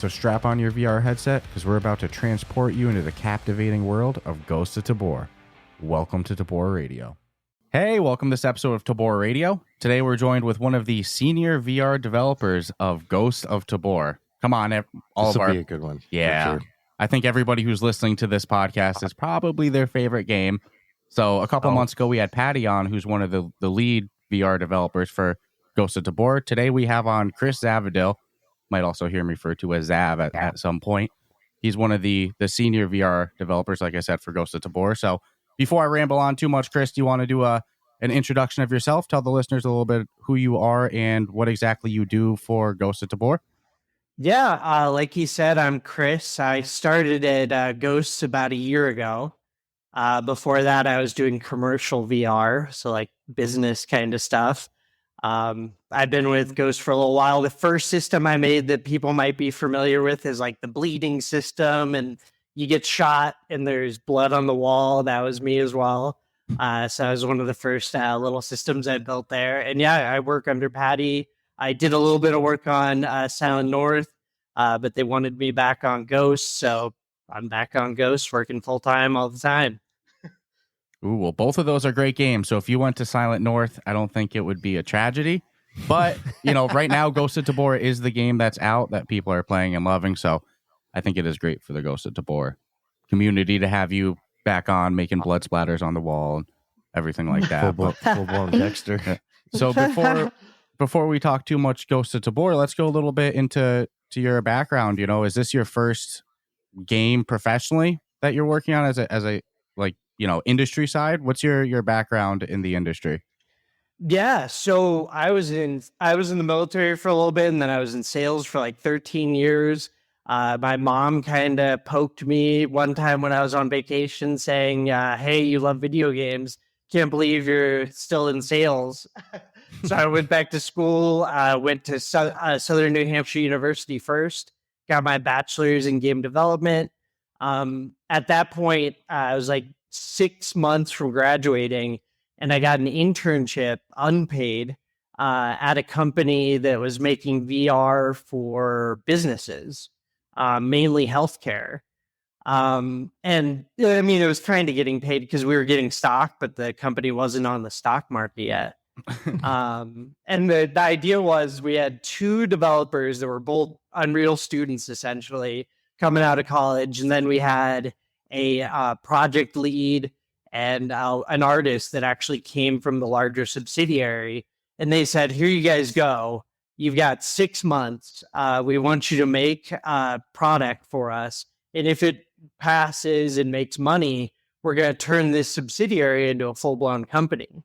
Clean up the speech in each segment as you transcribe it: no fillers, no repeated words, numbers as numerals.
So strap on your VR headset because we're about to transport you into the captivating world of Ghosts of Tabor. Welcome to Tabor Radio. Hey, welcome to this episode of Tabor Radio. Today we're joined with one of the senior VR developers of Ghosts of Tabor. Come on, This will be a good one. Yeah. For sure. I think everybody who's listening to this podcast is probably their favorite game. So a couple months ago, we had Patty on, who's one of the lead VR developers for Ghosts of Tabor. Today we have on Chris Zavadil. Might also hear him referred to as Zav at some point. He's one of the senior VR developers, like I said, for Ghosts of Tabor. So before I ramble on too much, Chris, do you want to do an introduction of yourself? Tell the listeners a little bit who you are and what exactly you do for Ghosts of Tabor. Yeah, like he said, I'm Chris. I started at Ghosts about a year ago. Before that, I was doing commercial VR, so like business kind of stuff. I've been with Ghost for a little while. The first system I made that people might be familiar with is like the bleeding system, and you get shot and there's blood on the wall. That was me as well. So I was one of the first little systems I built there. And yeah, I work under Patty. I did a little bit of work on Silent North, but they wanted me back on Ghost, so I'm back on Ghost, working full time all the time. Ooh, well, both of those are great games. So if you went to Silent North, I don't think it would be a tragedy. But, right now, Ghosts of Tabor is the game that's out that people are playing and loving. So I think it is great for the Ghosts of Tabor community to have you back on making blood splatters on the wall and everything like that. Full-blown Dexter. So before we talk too much Ghosts of Tabor, let's go a little bit into your background. Is this your first game professionally that you're working on as a industry side? What's your background in the industry? Yeah, so I was in the military for a little bit, and then I was in sales for like 13 years. My mom kind of poked me one time when I was on vacation saying, hey, you love video games. Can't believe you're still in sales. So I went back to school, went to Southern New Hampshire University first, got my bachelor's in game development. At that point, I was like 6 months from graduating, and I got an internship unpaid at a company that was making VR for businesses, mainly healthcare. And I mean, it was kind of getting paid because we were getting stock, but the company wasn't on the stock market yet. And the idea was we had two developers that were both Unreal students, essentially, coming out of college. And then we had a project lead and an artist that actually came from the larger subsidiary. And they said, here you guys go. You've got 6 months. We want you to make a product for us. And if it passes and makes money, we're going to turn this subsidiary into a full-blown company.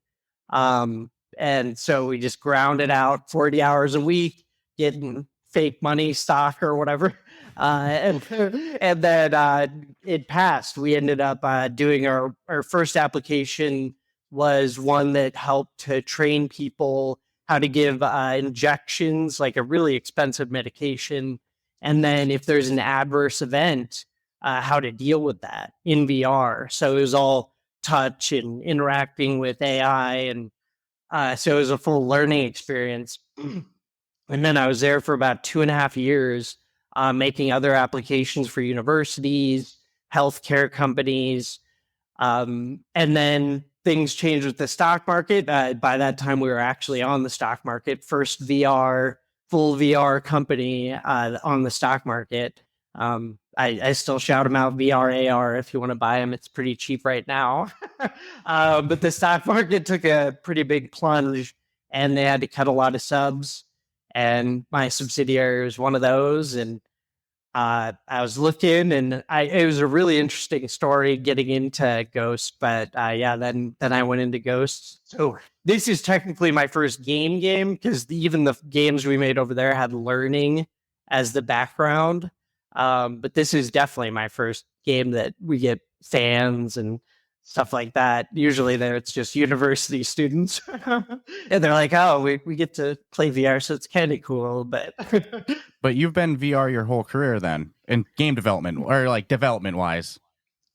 And so we just ground it out 40 hours a week, getting fake money, stock or whatever. And then it passed. We ended up doing our first application was one that helped to train people how to give injections, like a really expensive medication. And then if there's an adverse event, how to deal with that in VR. So it was all touch and interacting with AI. And so it was a full learning experience. And then I was there for about 2.5 years, making other applications for universities, healthcare companies. And then things changed with the stock market. By that time, we were actually on the stock market. First full VR company on the stock market. I still shout them out, VR, AR, if you want to buy them. It's pretty cheap right now. But the stock market took a pretty big plunge, and they had to cut a lot of subs. And my subsidiary was one of those. And I was looking, and it was a really interesting story getting into Ghost. But then I went into Ghost. So this is technically my first game because even the games we made over there had learning as the background. But this is definitely my first game that we get fans and stuff like that. Usually there it's just university students and they're like, oh, we get to play VR. So it's kind of cool, but you've been VR your whole career then in game development or like development wise.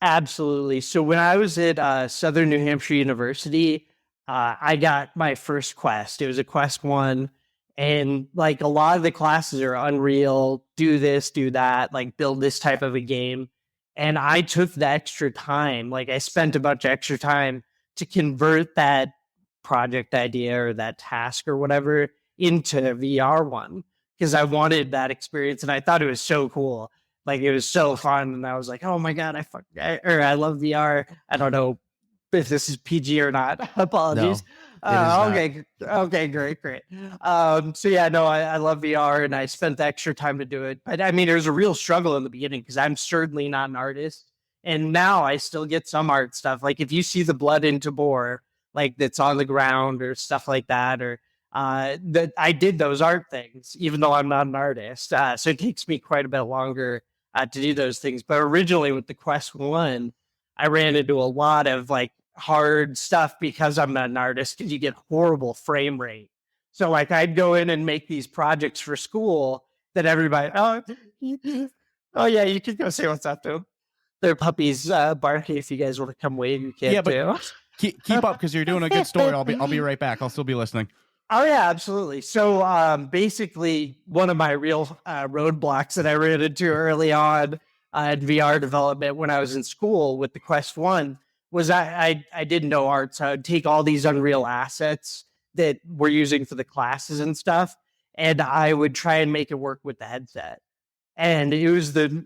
Absolutely. So when I was at Southern New Hampshire University, I got my first Quest. It was a Quest 1. And like a lot of the classes are Unreal, do this, do that, like build this type of a game. And I took the extra time, like I spent a bunch of extra time to convert that project idea or that task or whatever into a VR one because I wanted that experience and I thought it was so cool. Like it was so fun. And I was like, oh my God, I love VR. I don't know if this is PG or not. Apologies. Okay, great. So yeah, no, I love VR and I spent the extra time to do it. But I mean, it was a real struggle in the beginning because I'm certainly not an artist. And now I still get some art stuff. Like if you see the blood in Tabor, like that's on the ground or stuff like that, or that I did those art things, even though I'm not an artist. So it takes me quite a bit longer to do those things. But originally with the Quest 1, I ran into a lot of like hard stuff because I'm not an artist because you get horrible frame rate. So like I'd go in and make these projects for school that everybody, oh yeah, you can go say what's up to. Their puppies barking if you guys want to come wave. You can too. Keep up because you're doing a good story. I'll be right back. I'll still be listening. Oh yeah, absolutely. So basically, one of my real roadblocks that I ran into early on in VR development when I was in school with the Quest 1 was I didn't know art, so I would take all these Unreal assets that we're using for the classes and stuff, and I would try and make it work with the headset. And it was the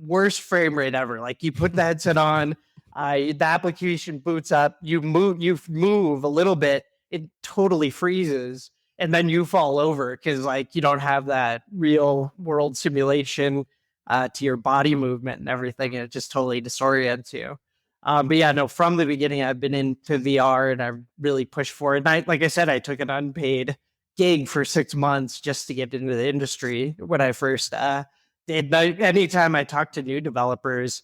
worst frame rate ever. Like you put the headset on, the application boots up, you move a little bit, it totally freezes, and then you fall over because like you don't have that real world simulation to your body movement and everything, and it just totally disorients you. But yeah, no, from the beginning, I've been into VR and I really pushed for it. And I, like I said, I took an unpaid gig for 6 months just to get into the industry when I first did. Anytime I talk to new developers,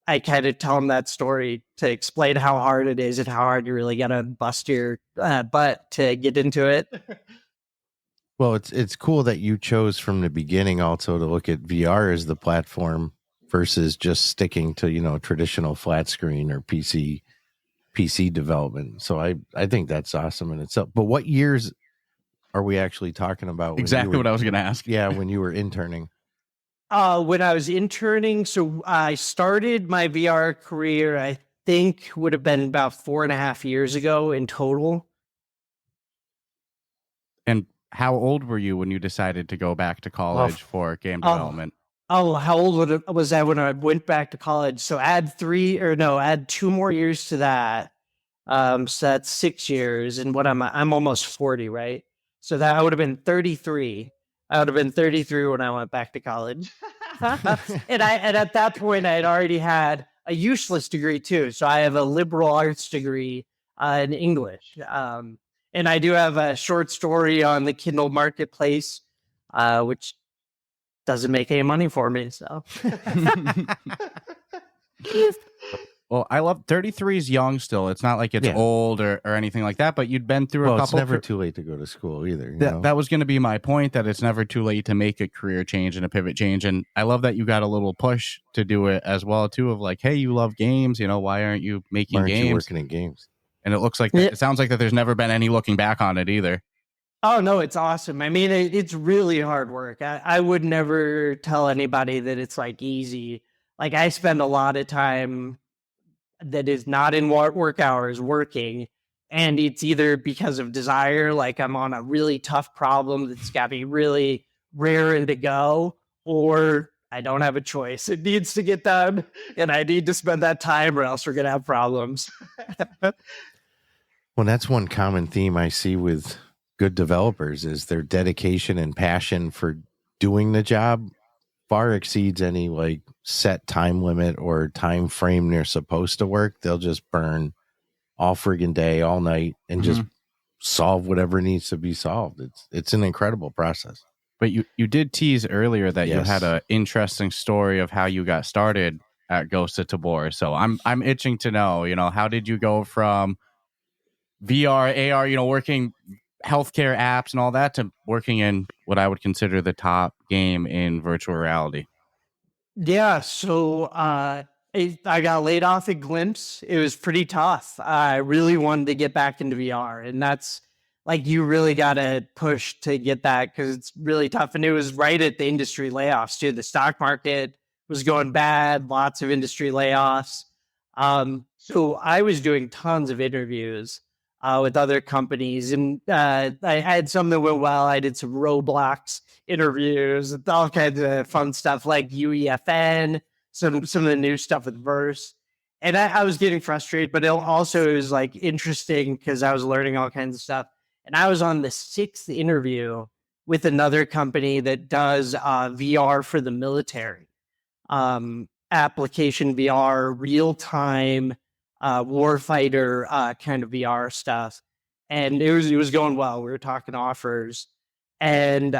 I kind of tell them that story to explain how hard it is and how hard you really got to bust your butt to get into it. Well, it's cool that you chose from the beginning also to look at VR as the platform versus just sticking to, traditional flat screen or PC development. So I think that's awesome in itself. But what years are we actually talking about? Exactly what I was going to ask. Yeah, when you were interning. When I was interning, so I started my VR career, I think would have been about 4.5 years ago in total. And how old were you when you decided to go back to college for game development? How old was I when I went back to college? So add 2 more years to that. So that's 6 years. And what I'm almost 40, right? So that I would have been 33. I would have been 33 when I went back to college. and at that point I had already had a useless degree too. So I have a liberal arts degree in English. And I do have a short story on the Kindle marketplace, which doesn't make any money for me. So well, I love 33 is young still. It's not like it's old or anything like that, but you'd been through a couple. It's never too late to go to school either. That was going to be my point, that it's never too late to make a career change and a pivot change. And I love that you got a little push to do it as well, too, of like, hey, you love games. Why aren't you making games? You working in games? And it looks like it sounds like that there's never been any looking back on it either. Oh, no, it's awesome. I mean, it's really hard work. I would never tell anybody that it's like easy. Like I spend a lot of time that is not in work hours working, and it's either because of desire, like I'm on a really tough problem that's got me really raring to go, or I don't have a choice. It needs to get done, and I need to spend that time or else we're going to have problems. Well, that's one common theme I see with good developers is their dedication and passion for doing the job far exceeds any like set time limit or time frame they're supposed to work. They'll just burn all friggin' day, all night, and just solve whatever needs to be solved. It's an incredible process. But you did tease earlier that you had an interesting story of how you got started at Ghosts of Tabor. So I'm itching to know, how did you go from VR, AR, working healthcare apps and all that to working in what I would consider the top game in virtual reality? Yeah, so I got laid off at Glimpse. It was pretty tough. I really wanted to get back into VR, and that's like you really got to push to get that because it's really tough. And it was right at the industry layoffs too. The stock market was going bad, lots of industry layoffs. So I was doing tons of interviews with other companies, and I had some that went well. I did some Roblox interviews, all kinds of fun stuff like UEFN, some of the new stuff with Verse. And I was getting frustrated, but it was like interesting because I was learning all kinds of stuff. And I was on the 6th interview with another company that does VR for the military, application VR, real time warfighter kind of VR stuff. And it was going well. We were talking offers, and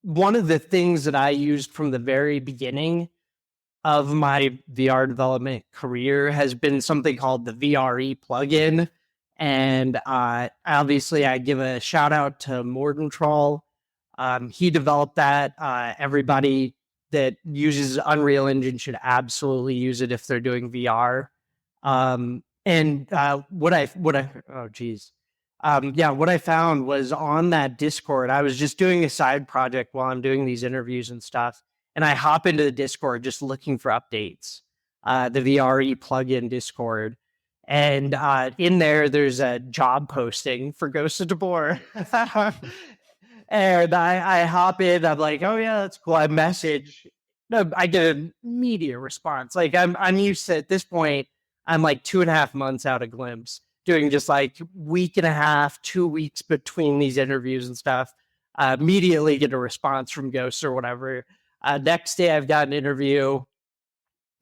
one of the things that I used from the very beginning of my VR development career has been something called the VRE plugin. And obviously, I give a shout out to Mordentroll. He developed that. Everybody that uses Unreal Engine should absolutely use it if they're doing VR. What I found was on that Discord, I was just doing a side project while I'm doing these interviews and stuff. And I hop into the Discord just looking for updates, the VRE plugin Discord. And in there's a job posting for Ghosts of Tabor. And I hop in. I'm like, oh, yeah, that's cool. I message. No, I get an immediate response. Like I'm used to, at this point, I'm like 2.5 months out of Glimpse, doing just like week and a half, 2 weeks between these interviews and stuff. Immediately get a response from Ghosts or whatever. Next day, I've got an interview.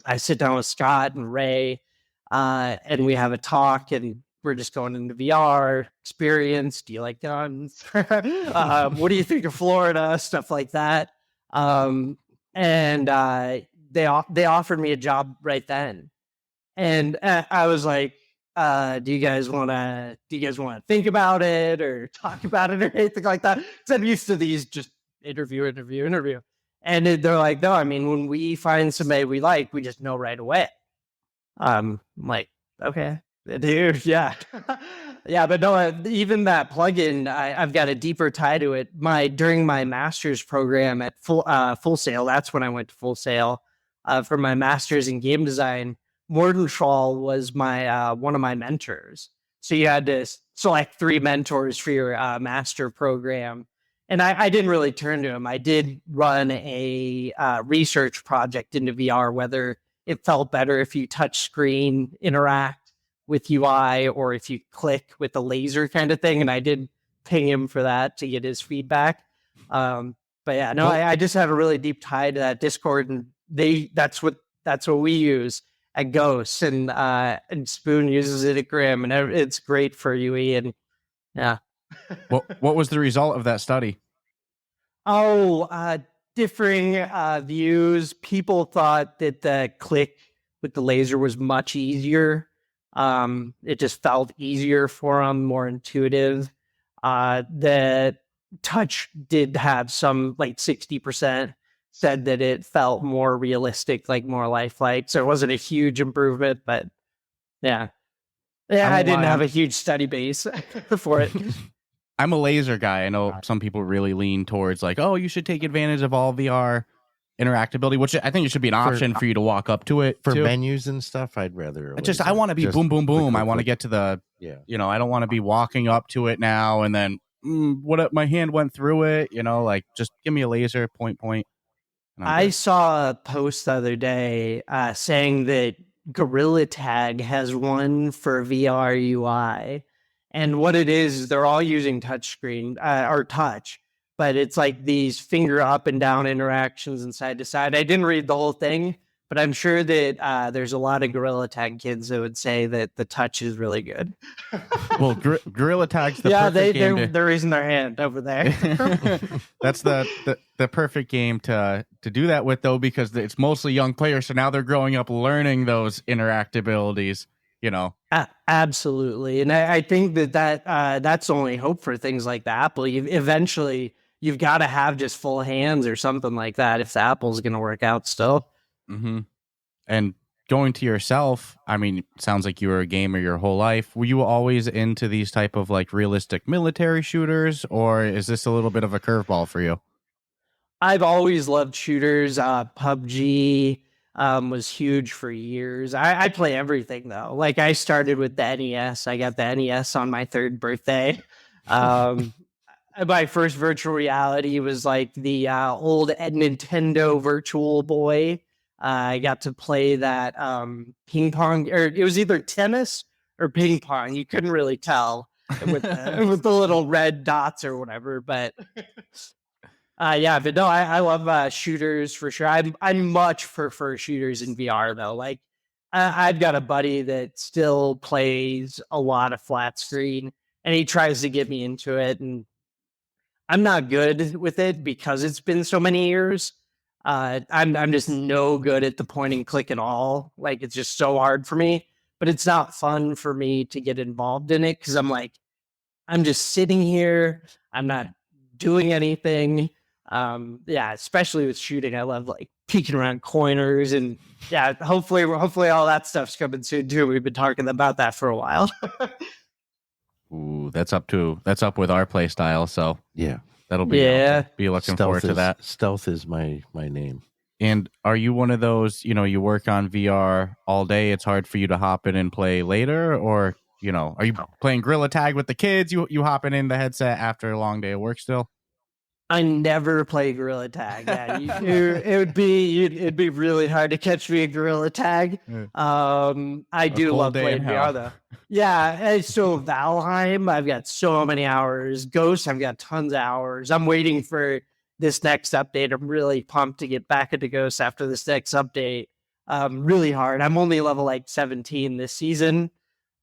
I sit down with Scott and Ray, and we have a talk, and we're just going into VR experience. Do you like guns? What do you think of Florida? Stuff like that. They offered me a job right then, and I was like, do you guys want to think about it or talk about it or anything like that? Because I'm used to these just interview. And they're like, no, I mean, when we find somebody we like, we just know right away. I'm like, okay, dude, yeah. Yeah, but no, even that plugin, I've got a deeper tie to it. During my master's program at Full Sail, that's when I went to Full Sail for my master's in game design. Mordenthal was my one of my mentors. So you had to select 3 mentors for your master program. And I didn't really turn to him. I did run a research project into VR, whether it felt better if you touch screen, interact with UI, or if you click with the laser kind of thing. And I did ping him for that to get his feedback. But yeah, no, I just have a really deep tie to that Discord, and that's what we use at Ghosts, and Spoon uses it at Grim, and it's great for UE. And yeah. What was the result of that study? Differing views. People thought that the click with the laser was much easier. It just felt easier for them, more intuitive. The touch did have some, like 60% said that it felt more realistic, like more lifelike. So it wasn't a huge improvement, but yeah. Yeah, I didn't have a huge study base for it. I'm a laser guy. I know some people really lean towards like, oh, you should take advantage of all VR interactability, which I think it should be an option for you to walk up to it for too. menus and stuff. I'd rather I want to be boom, boom, boom. I want to get to the, I don't want to be walking up to it now and then my hand went through it. Like just give me a laser, point. I saw a post the other day saying that Gorilla Tag has one for VR UI. And what it is they're all using touchscreen or touch, but it's like these finger up and down interactions and side to side. I didn't read the whole thing, but I'm sure that there's a lot of Gorilla Tag kids that would say that the touch is really good. Well, Gorilla Tag's the perfect game. They're raising their hand over there. That's the perfect game to do that with, though, because it's mostly young players. So now they're growing up learning those interactabilities. Absolutely. And I think that's the only hope for things like the Apple. Eventually, you've got to have just full hands or something like that if the Apple's going to work out still. Mm-hmm. And going to yourself, I mean, sounds like you were a gamer your whole life. Were you always into these type of like realistic military shooters, or is this a little bit of a curveball for you? I've always loved shooters. PUBG was huge for years. I play everything though. Like I started with the NES. I got the NES on my 3rd birthday. My first virtual reality was like the old Nintendo Virtual Boy. I got to play that ping pong, or it was either tennis or ping pong. You couldn't really tell with with the little red dots or whatever. But yeah, but no, I love shooters for sure. I much prefer shooters in VR though. Like I've got a buddy that still plays a lot of flat screen, and he tries to get me into it, and I'm not good with it because it's been so many years. I'm just no good at the point and click at all. Like it's just so hard for me. But it's not fun for me to get involved in it because I'm like, I'm just sitting here. I'm not doing anything. Yeah, especially with shooting, I love like peeking around corners, and yeah, hopefully all that stuff's coming soon too. We've been talking about that for a while. Ooh, that's up with our play style. So Yeah. that'll be be looking forward to that. Stealth is my name. And are you one of those, you work on VR all day, it's hard for you to hop in and play later? Or, are you playing Gorilla Tag with the kids? You hopping in the headset after a long day of work still? I never play Gorilla Tag. Yeah, it'd be really hard to catch me in Gorilla Tag. I do love playing VR though. Yeah, so Valheim, I've got so many hours. Ghosts, I've got tons of hours. I'm waiting for this next update. I'm really pumped to get back into Ghosts after this next update. Really hard. I'm only level like 17 this season,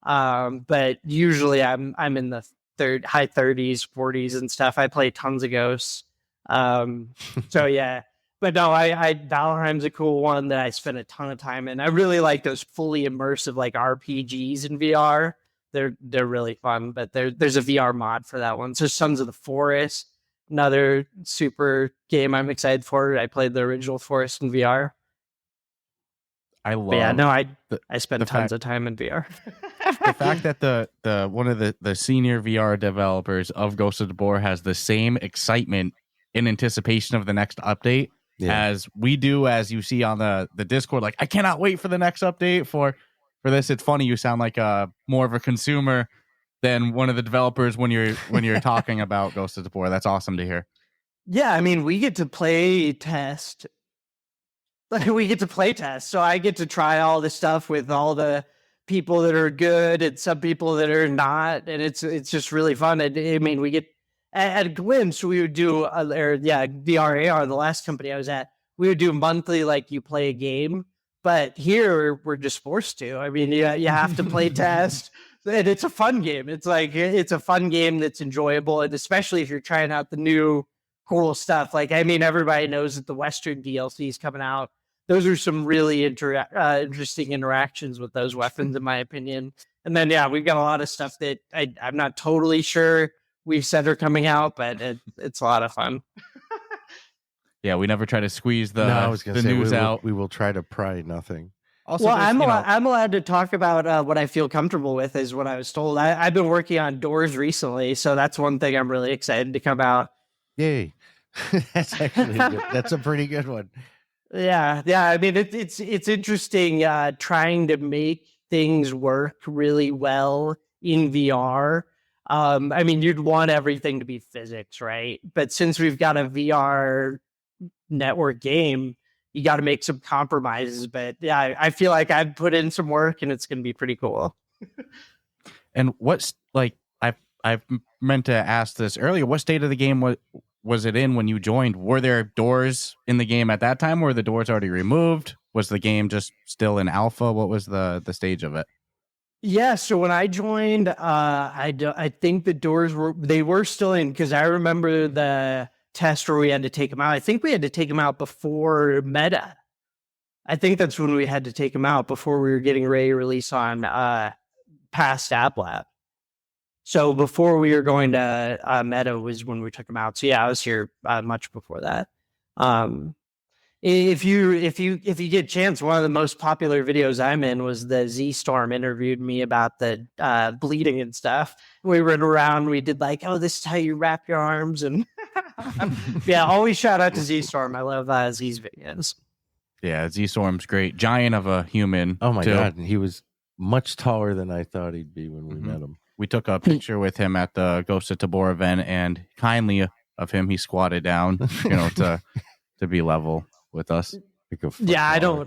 but usually I'm in the high 30s, 40s and stuff. I play tons of Ghosts. So yeah, but no, I Valheim's a cool one that I spent a ton of time in. I really like those fully immersive like RPGs in VR. They're really fun, but there's a VR mod for that one. So Sons of the Forest, another super game I'm excited for. I played the original Forest in VR. I spent tons of time in VR. The fact that the one of the senior VR developers of Ghosts of Tabor has the same excitement in anticipation of the next update as we do, as you see on the Discord, like I cannot wait for the next update for this. It's funny, you sound like more of a consumer than one of the developers when you're talking about Ghosts of Tabor. That's awesome to hear. Yeah, I mean, we get to play test. So I get to try all this stuff with all the people that are good and some people that are not, and it's just really fun. I mean, we get at a glimpse. We would do VR AR. The last company I was at, we would do monthly, like you play a game. But here we're just forced to. I mean, you have to play test, and it's a fun game. It's a fun game that's enjoyable, and especially if you're trying out the new cool stuff. Like, I mean, everybody knows that the Western DLC is coming out. Those are some really interesting interactions with those weapons, in my opinion. And then, yeah, we've got a lot of stuff that I'm not totally sure we've said are coming out, but it's a lot of fun. Yeah, we never try to squeeze the news out. We will try to pry nothing. Also, well, I'm allowed to talk about what I feel comfortable with, is what I was told. I've been working on Doors recently, so that's one thing I'm really excited to come out. Yay. That's actually that's a pretty good one. Yeah. I mean, it's interesting trying to make things work really well in VR. I mean, you'd want everything to be physics, right? But since we've got a VR network game, you got to make some compromises. But yeah, I feel like I've put in some work, and it's going to be pretty cool. And what's like, I've meant to ask this earlier. What state of the game was it in when you joined? Were there doors in the game at that time? Were the doors already removed? Was the game just still in alpha? What was the stage of it? Yeah, so when I joined, I think the doors were still in, because I remember the test where we had to take them out. I think we had to take them out before meta. I think that's when we had to take them out, before we were getting ready to release on past App Lab. So before we were going to meta was when we took them out. So yeah, I was here much before that. If you get a chance, one of the most popular videos I'm in was the Z Storm interviewed me about the bleeding and stuff. We ran around, we did like, oh, this is how you wrap your arms, and yeah, always shout out to Z Storm. I love Z's videos. Yeah, Z Storm's great. Giant of a human. Oh my God, he was much taller than I thought he'd be when we met him. We took a picture with him at the Ghosts of Tabor event, and kindly of him, he squatted down, to be level with us. Yeah,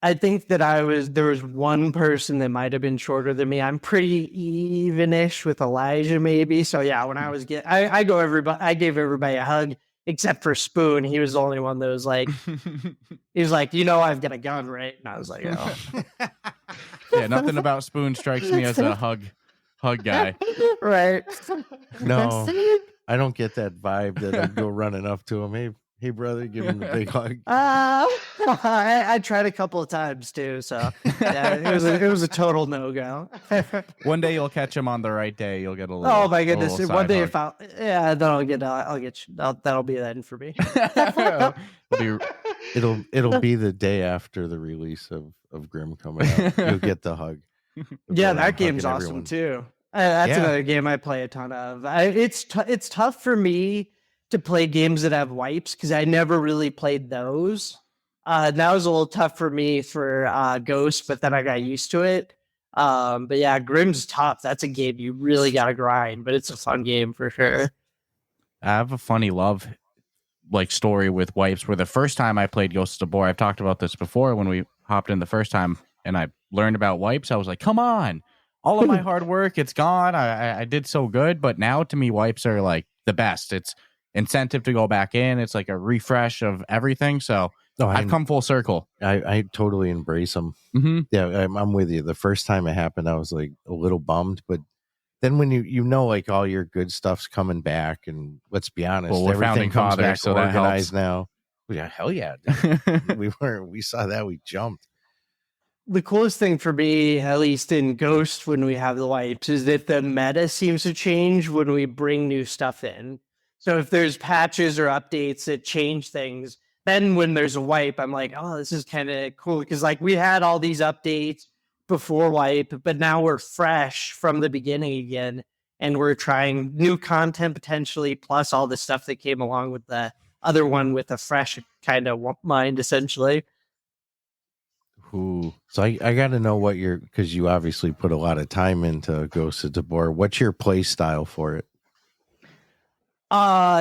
I think that there was one person that might have been shorter than me. I'm pretty even-ish with Elijah, maybe. So yeah, when I was I gave everybody a hug except for Spoon. He was the only one that was like, he was like, I've got a gun, right? And I was like, oh. Yeah, nothing about Spoon strikes me as a hug guy. Right. No, I don't get that vibe that I'd go running up to him. Hey, brother, give him a big hug. I tried a couple of times too, so yeah, it was a total no-go. One day you'll catch him on the right day. You'll get a little. Oh my goodness! One day hug. then I'll get you. That'll be the end for me. It'll be the day after the release of Grim coming out. You'll get the hug. Yeah, that game's awesome too. That's another game I play a ton of. It's tough for me to play games that have wipes because I never really played those. That was a little tough for me for Ghost, but then I got used to it. But yeah, Grim's tough. That's a game you really got to grind, but it's a fun game for sure. I have a funny love story with wipes where the first time I played Ghosts of Tabor, I've talked about this before when we hopped in the first time and I learned about wipes. I was like, come on, all of my hard work, it's gone. I did so good, but now to me, wipes are like the best. It's incentive to go back in. It's like a refresh of everything. So I've come full circle. I totally embrace them. Mm-hmm. Yeah, I'm with you. The first time it happened, I was like a little bummed, but then when like all your good stuff's coming back, and let's be honest, well, we're everything comes back so organized now. Yeah, hell yeah. We saw that, we jumped. The coolest thing for me, at least in Ghost, when we have the wipes, is that the meta seems to change when we bring new stuff in. So if there's patches or updates that change things, then when there's a wipe, I'm like, oh, this is kind of cool. Because we had all these updates before wipe, but now we're fresh from the beginning again. And we're trying new content potentially, plus all the stuff that came along with the other one with a fresh kind of mind, essentially. Ooh. So I got to know because you obviously put a lot of time into Ghosts of Tabor. What's your play style for it?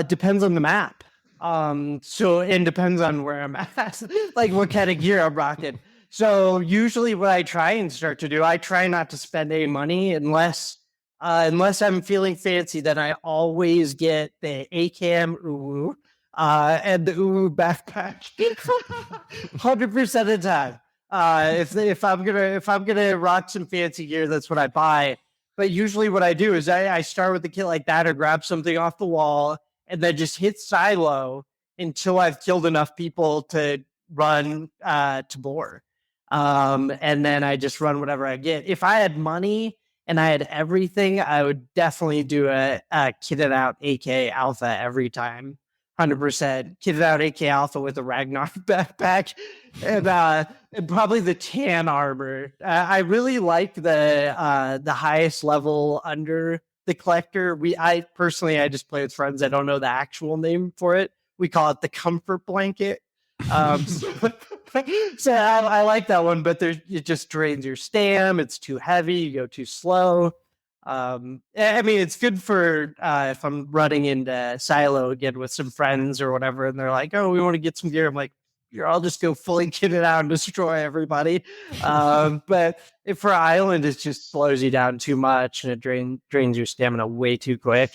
Depends on the map. So it depends on where I'm at, what kind of gear I'm rocking. So usually what I try and start to do, I try not to spend any money unless I'm feeling fancy. Then I always get the ACAM and the backpack 100% of the time. If I'm gonna rock some fancy gear, that's what I buy. But usually what I do is I start with a kit like that or grab something off the wall and then just hit silo until I've killed enough people to run Tabor. And then I just run whatever I get. If I had money and I had everything, I would definitely do a kitted out AK Alpha every time. 100% kitted out AK Alpha with a Ragnar backpack and probably the tan armor. I really like the highest level under the collector. I just play with friends. I don't know the actual name for it. We call it the comfort blanket. So I like that one, but it just drains your stam. It's too heavy. You go too slow. I mean, it's good for if I'm running into silo again with some friends or whatever, and they're like, "Oh, we want to get some gear." I'm like, "Here, I'll just go fully kit it out and destroy everybody." But if for island, it just slows you down too much and it drains your stamina way too quick.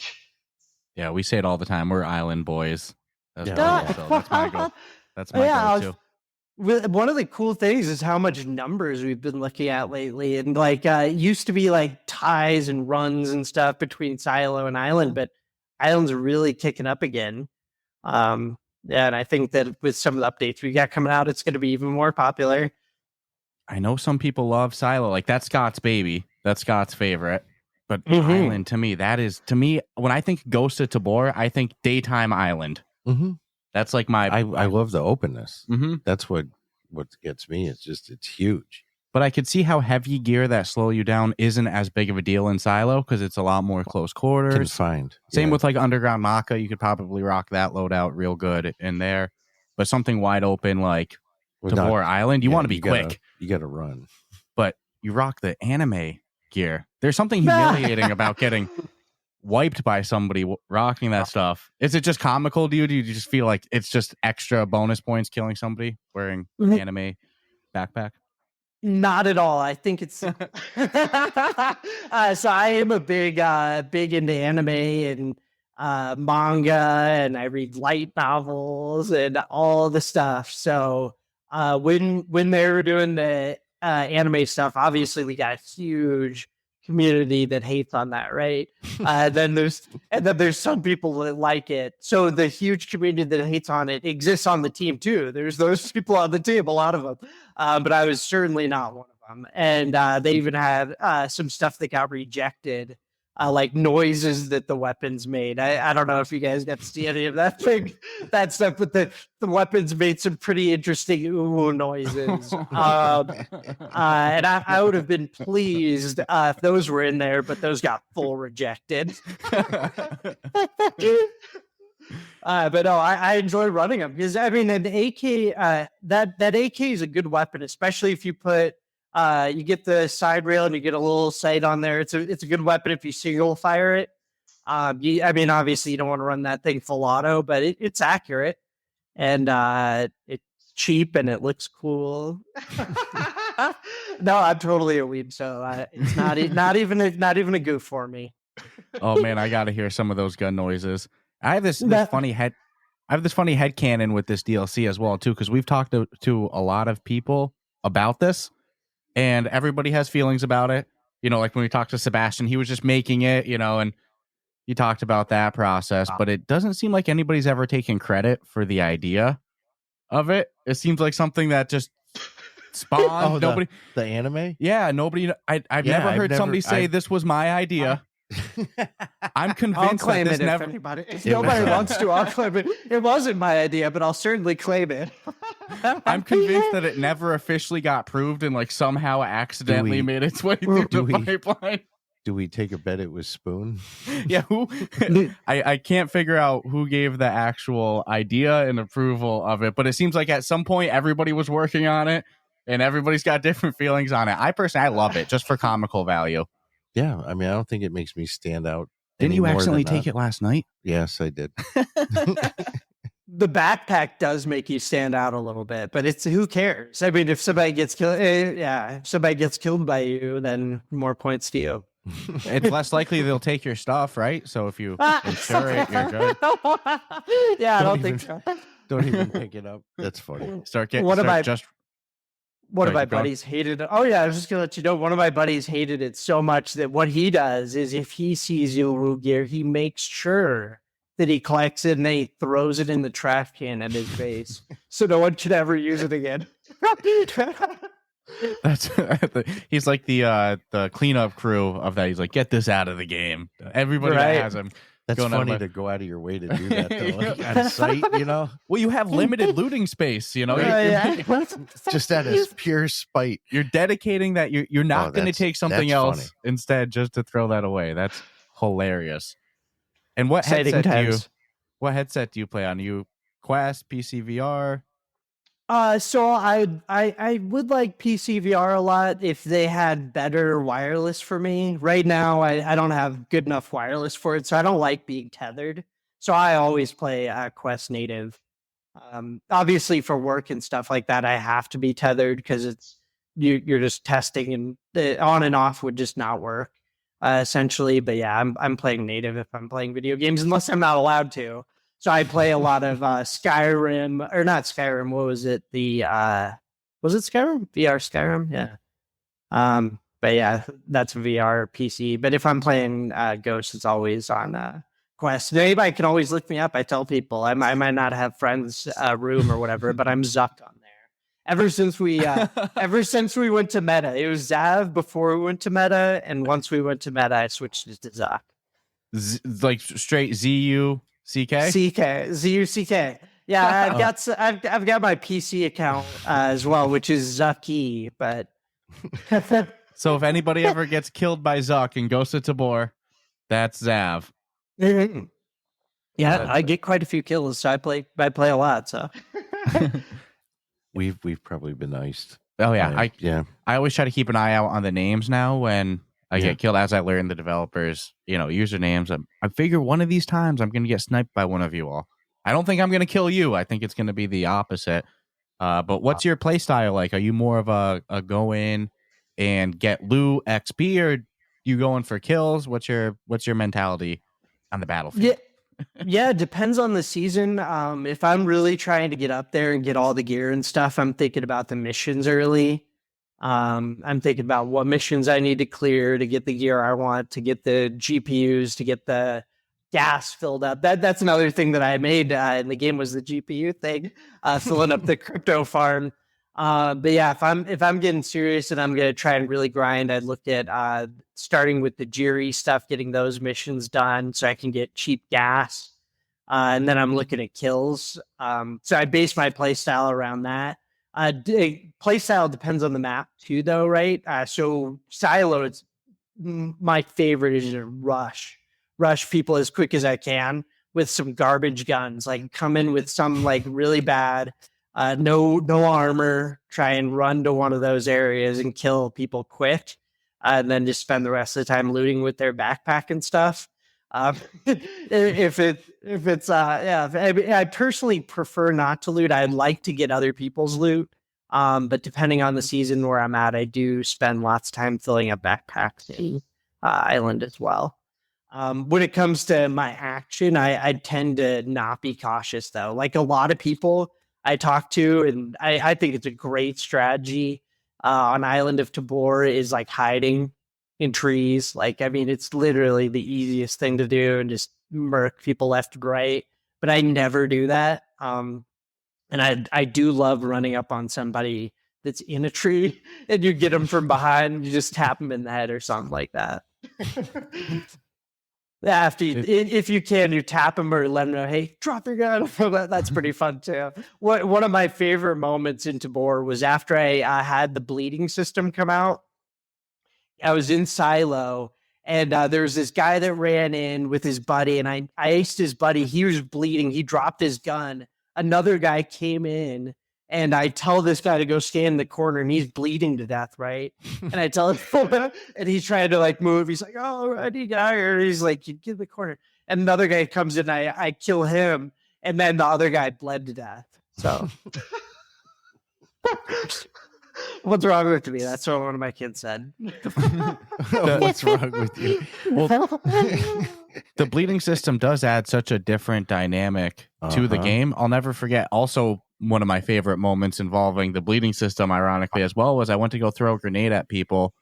Yeah, we say it all the time. We're island boys. That's my goal. That's my go-to. One of the cool things is how much numbers we've been looking at lately. And it used to be ties and runs and stuff between silo and island, but island's really kicking up again. And I think that with some of the updates we got coming out, it's going to be even more popular. I know some people love silo. That's Scott's baby. That's Scott's favorite. But island, to me, when I think Ghost of Tabor, I think daytime island. Mm-hmm. That's like I love the openness. Mm-hmm. That's what gets me. It's huge. But I could see how heavy gear that slow you down isn't as big of a deal in Silo because it's a lot more close quarters. Confined. Same with like Underground Maka. You could probably rock that loadout real good in there. But something wide open like Tabor Island, you want to be quick. You got to run. But you rock the anime gear. There's something humiliating about getting wiped by somebody rocking that stuff. Is it just comical to you? Do you just feel like it's just extra bonus points killing somebody wearing anime backpack? Not at all. I think it's so I am a big into anime and manga, and I read light novels and all the stuff. So when they were doing the anime stuff, obviously we got a huge community that hates on that, right? Then there's some people that like it. So the huge community that hates on it exists on the team too. There's those people on the team, a lot of them. But I was certainly not one of them. And they even had some stuff that got rejected, like noises that the weapons made. I don't know if you guys got to see any of that stuff, but the weapons made some pretty interesting ooh noises. And I would have been pleased if those were in there, but those got full rejected. But no, I enjoy running them because I mean, an AK, that AK is a good weapon, especially if you put, you get the side rail and you get a little sight on there. It's a good weapon if you single fire it. I mean, obviously you don't want to run that thing full auto, but it's accurate and it's cheap and it looks cool. No, I'm totally a weeb, so it's not even a goof for me. Oh man, I got to hear some of those gun noises. I have this funny headcanon with this DLC as well too, because we've talked to a lot of people about this, and everybody has feelings about it. You know, like when we talked to Sebastian, he was just making it, you know, and he talked about that process, but it doesn't seem like anybody's ever taken credit for the idea of it. It seems like something that just spawned. Nobody, the anime? Yeah, nobody. I've never heard somebody say this was my idea. I'm convinced I'll claim that if nobody wants to, I'll claim it. It wasn't my idea, but I'll certainly claim it. I'm convinced that it never officially got proved and like somehow accidentally made its way through the pipeline. Do we take a bet it was Spoon? Yeah, I can't figure out who gave the actual idea and approval of it, but it seems like at some point everybody was working on it and everybody's got different feelings on it. I love it just for comical value. Yeah, I mean, I don't think it makes me stand out. Didn't you accidentally take it last night? Yes, I did. The backpack does make you stand out a little bit, but it's who cares? I mean, if somebody gets killed, if somebody gets killed by you, then more points to you. It's less likely they'll take your stuff, right? So if you insure it, you're good. Yeah, I don't think so. Don't even pick it up. That's funny. One of my buddies hated it. Oh yeah, I was just gonna let you know. One of my buddies hated it so much that what he does is if he sees Yulru gear, he makes sure that he collects it and then he throws it in the trash can at his base, so no one can ever use it again. That's he's like the cleanup crew of that. He's like, get this out of the game. Everybody that has him. That's funny to go out of your way to do that, though. Like, out of sight, you know? Well, you have limited looting space, you know? Just out of pure spite. You're dedicating that you're not going to take something else funny. Instead just to throw that away. That's hilarious. And what headset do you play on? You Quest, PC VR? So I would like PC VR a lot if they had better wireless for me. Right now, I don't have good enough wireless for it, so I don't like being tethered. So I always play Quest native. Obviously, for work and stuff like that, I have to be tethered because you're just testing, and the on and off would just not work essentially. But yeah, I'm playing native if I'm playing video games, unless I'm not allowed to. So I play a lot of Skyrim, or not Skyrim. What was it? Was it Skyrim? VR Skyrim? Yeah. But yeah, that's VR PC. But if I'm playing Ghosts, it's always on Quest. Anybody can always look me up. I tell people I might not have friends room or whatever, but I'm Zuck on there. Ever since we went to Meta, it was Zav before we went to Meta, and once we went to Meta, I switched it to Zuck. Like straight ZU. CK? ZUCK. Yeah, I've got my PC account as well, which is Zucky. But So if anybody ever gets killed by Zuck in Ghosts of Tabor, that's Zav. Yeah, I get quite a few kills, so I play a lot. So we've probably been iced. Oh yeah, I always try to keep an eye out on the names now when I get killed, as I learn the developers, usernames. I figure one of these times I'm going to get sniped by one of you all. I don't think I'm going to kill you. I think it's going to be the opposite. But what's your play style like? Are you more of a go in and get loot XP, or you going for kills? What's your mentality on the battlefield? Yeah, it depends on the season. If I'm really trying to get up there and get all the gear and stuff, I'm thinking about the missions early. I'm thinking about what missions I need to clear to get the gear I want, to get the GPUs, to get the gas filled up. That's another thing that I made in the game, was the GPU thing, filling up the crypto farm. But yeah, if I'm getting serious and I'm going to try and really grind, I'd look at starting with the Jiri stuff, getting those missions done so I can get cheap gas. And then I'm looking at kills. So I base my play style around that. Play style depends on the map too, though, right? So Silo, it's my favorite is to rush people as quick as I can with some garbage guns. Like come in with some like really bad, no armor, try and run to one of those areas and kill people quick, and then just spend the rest of the time looting with their backpack and stuff. I personally prefer not to loot. I'd like to get other people's loot. But depending on the season where I'm at, I do spend lots of time filling up backpacks in Island as well. When it comes to my action, I tend to not be cautious though. Like a lot of people I talk to, and I think it's a great strategy on Island of Tabor is like hiding in trees. Like, I mean, it's literally the easiest thing to do and just murk people left and right. But I never do that. And I do love running up on somebody that's in a tree and you get them from behind, you just tap them in the head or something like that. After if you can, you tap them or let them know, hey, drop your gun. That's pretty fun too. One of my favorite moments in Tabor was after I had the bleeding system come out. I was in Silo, and there was this guy that ran in with his buddy, and I aced his buddy. He was bleeding. He dropped his gun. Another guy came in, and I tell this guy to go stand in the corner, and he's bleeding to death, right? And I tell him, and he's trying to like move. He's like, "Oh, ready, guy," or he's like, "You get in the corner." And another guy comes in, I kill him, and then the other guy bled to death. So, what's wrong with me? That's what one of my kids said. What's wrong with you? Well, the bleeding system does add such a different dynamic to the game. I'll never forget. Also, one of my favorite moments involving the bleeding system, ironically, as well, was I went to go throw a grenade at people,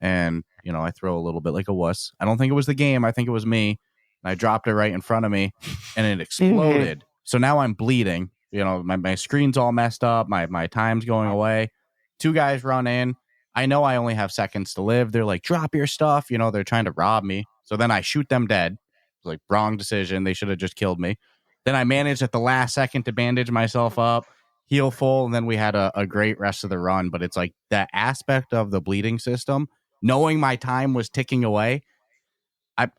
and I throw a little bit like a wuss. I don't think it was the game. I think it was me. And I dropped it right in front of me, and it exploded. So now I'm bleeding. My screen's all messed up. My time's going away. Two guys run in. I know I only have seconds to live. They're like, drop your stuff. They're trying to rob me. So then I shoot them dead. It's like, wrong decision. They should have just killed me. Then I managed at the last second to bandage myself up, heal full, and then we had a great rest of the run. But it's like that aspect of the bleeding system, knowing my time was ticking away,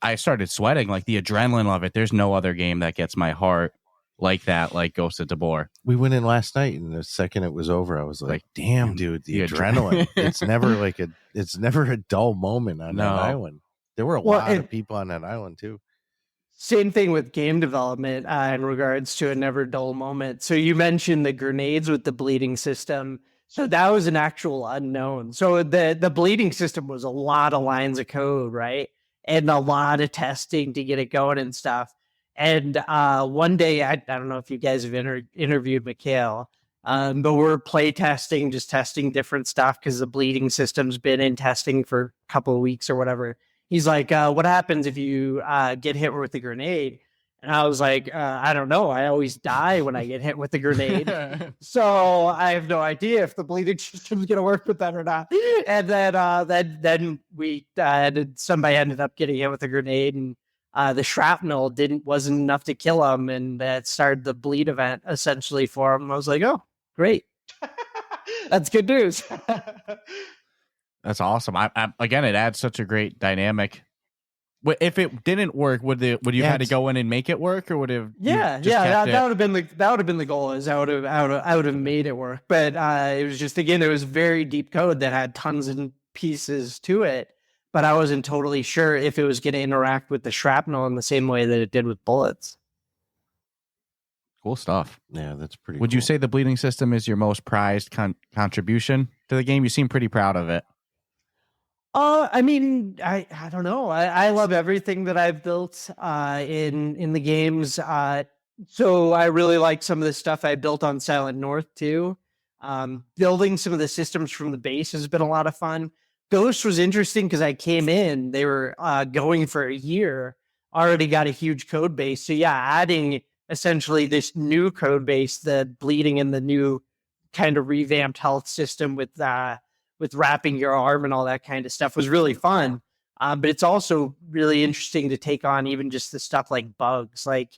I started sweating, like the adrenaline of it. There's no other game that gets my heart like that, like Ghosts of Tabor. We went in last night, and the second it was over, I was like, damn, dude, the adrenaline. It's never a dull moment on that island. There were a lot of people on that island too. Same thing with game development in regards to a never dull moment. So you mentioned the grenades with the bleeding system. So that was an actual unknown. So the bleeding system was a lot of lines of code, right? And a lot of testing to get it going and stuff. And one day, I don't know if you guys have interviewed Mikhail, but we're play testing, just testing different stuff because the bleeding system's been in testing for a couple of weeks or whatever. He's like, what happens if you get hit with a grenade? And I was like, I don't know. I always die when I get hit with a grenade. So I have no idea if the bleeding system's going to work with that or not. And then we somebody ended up getting hit with a grenade, and the shrapnel wasn't enough to kill him, and that started the bleed event essentially for him. I was like, oh, great. That's good news. That's awesome. I again, it adds such a great dynamic. If it didn't work, would you have had to go in and make it work, or would have? That would have been the goal. Is I would have made it work, but it was just, again, it was very deep code that had tons of pieces to it, but I wasn't totally sure if it was going to interact with the shrapnel in the same way that it did with bullets. Cool stuff. Yeah, that's pretty. Would you say the bleeding system is your most prized contribution to the game? You seem pretty proud of it. I mean, I don't know. I love everything that I've built in the games. So I really like some of the stuff I built on Silent North too. Building some of the systems from the base has been a lot of fun. Ghost was interesting because I came in, they were going for a year, already got a huge code base. So yeah, adding essentially this new code base, the bleeding and the new kind of revamped health system with wrapping your arm and all that kind of stuff was really fun. But it's also really interesting to take on even just the stuff like bugs. Like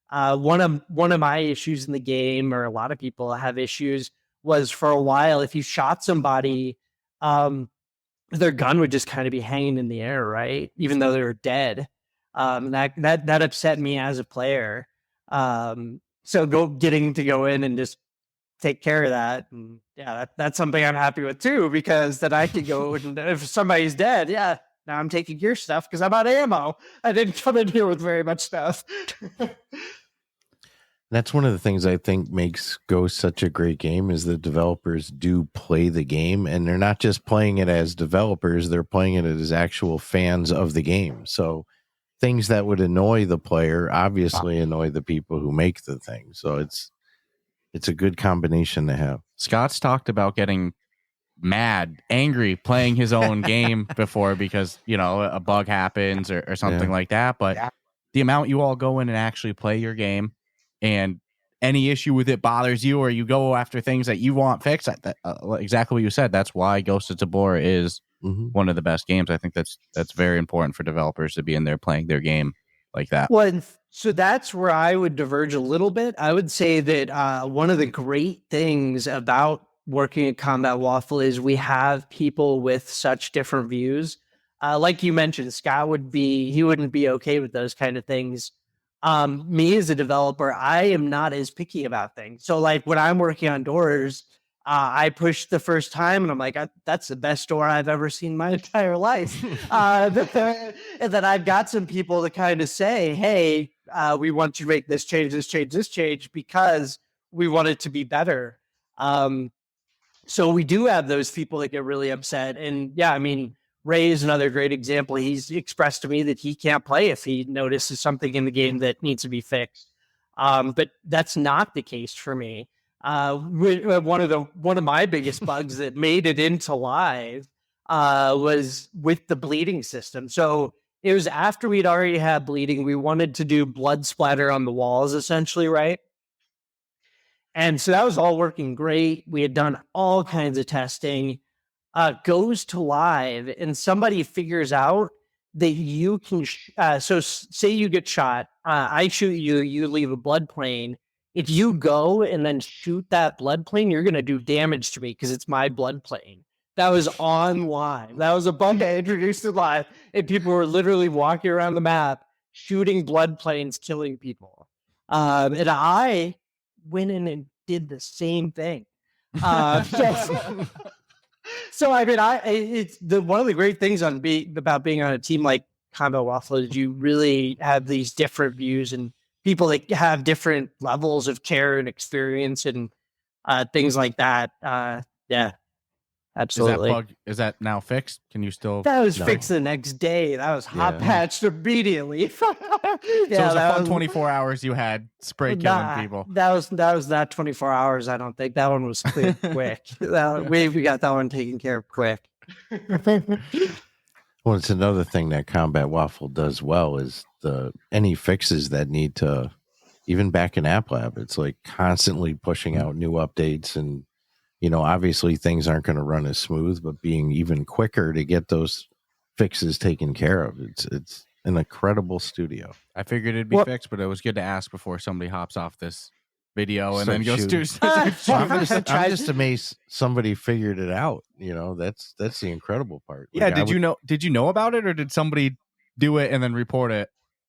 one of my issues in the game, or a lot of people have issues, was for a while, if you shot somebody, their gun would just kind of be hanging in the air, right? Even though they were dead. That upset me as a player. So getting to go in and just take care of that. And yeah, that's something I'm happy with too, because then I could go and if somebody's dead, yeah, now I'm taking your stuff because I'm out of ammo. I didn't come in here with very much stuff. That's one of the things I think makes Ghost such a great game, is the developers do play the game, and they're not just playing it as developers, they're playing it as actual fans of the game. So things that would annoy the player obviously annoy the people who make the thing. So it's a good combination to have. Scott's talked about getting angry playing his own game before because, a bug happens or something like that. But the amount you all go in and actually play your game, and any issue with it bothers you, or you go after things that you want fixed, exactly what you said. That's why Ghosts of Tabor is one of the best games. I think that's very important for developers to be in there playing their game like that. Well, so that's where I would diverge a little bit. I would say that one of the great things about working at Combat Waffle is we have people with such different views. Like you mentioned, Scott wouldn't be okay with those kind of things. Me as a developer, I am not as picky about things. So like when I'm working on doors, I pushed the first time and I'm like, that's the best door I've ever seen in my entire life. And then I've got some people to kind of say, hey, we want you to make this change because we want it to be better. So we do have those people that get really upset. And yeah, I mean, Ray is another great example. He's expressed to me that he can't play if he notices something in the game that needs to be fixed. But that's not the case for me. One of my biggest bugs that made it into live was with the bleeding system. So it was after we'd already had bleeding. We wanted to do blood splatter on the walls, essentially, right? And so that was all working great. We had done all kinds of testing. Goes to live, and somebody figures out that you can. So say you get shot. I shoot you. You leave a blood plane. If you go and then shoot that blood plane, you're going to do damage to me because it's my blood plane. That was on live. That was a bug I introduced in live, and people were literally walking around the map shooting blood planes, killing people. And I went in and did the same thing. So I mean, it's one of the great things about being on a team like Combat Waffle is you really have these different views and people that have different levels of care and experience and things like that. Yeah, absolutely. Is that now fixed? Can you still? That was fixed the next day. That was hot patched immediately. So it was a fun 24 hours you had spray killing people. That was not 24 hours. I don't think that one was clear quick. We got that one taken care of quick. Well, it's another thing that Combat Waffle does well is any fixes that need to, even back in App Lab, it's like constantly pushing out new updates, and obviously things aren't going to run as smooth, but being even quicker to get those fixes taken care of. an incredible studio. I figured it'd be fixed, but it was good to ask before somebody hops off this video and then goes to. I'm just amazed somebody figured it out. That's the incredible part. Yeah. Did you know about it, or did somebody do it and then report it?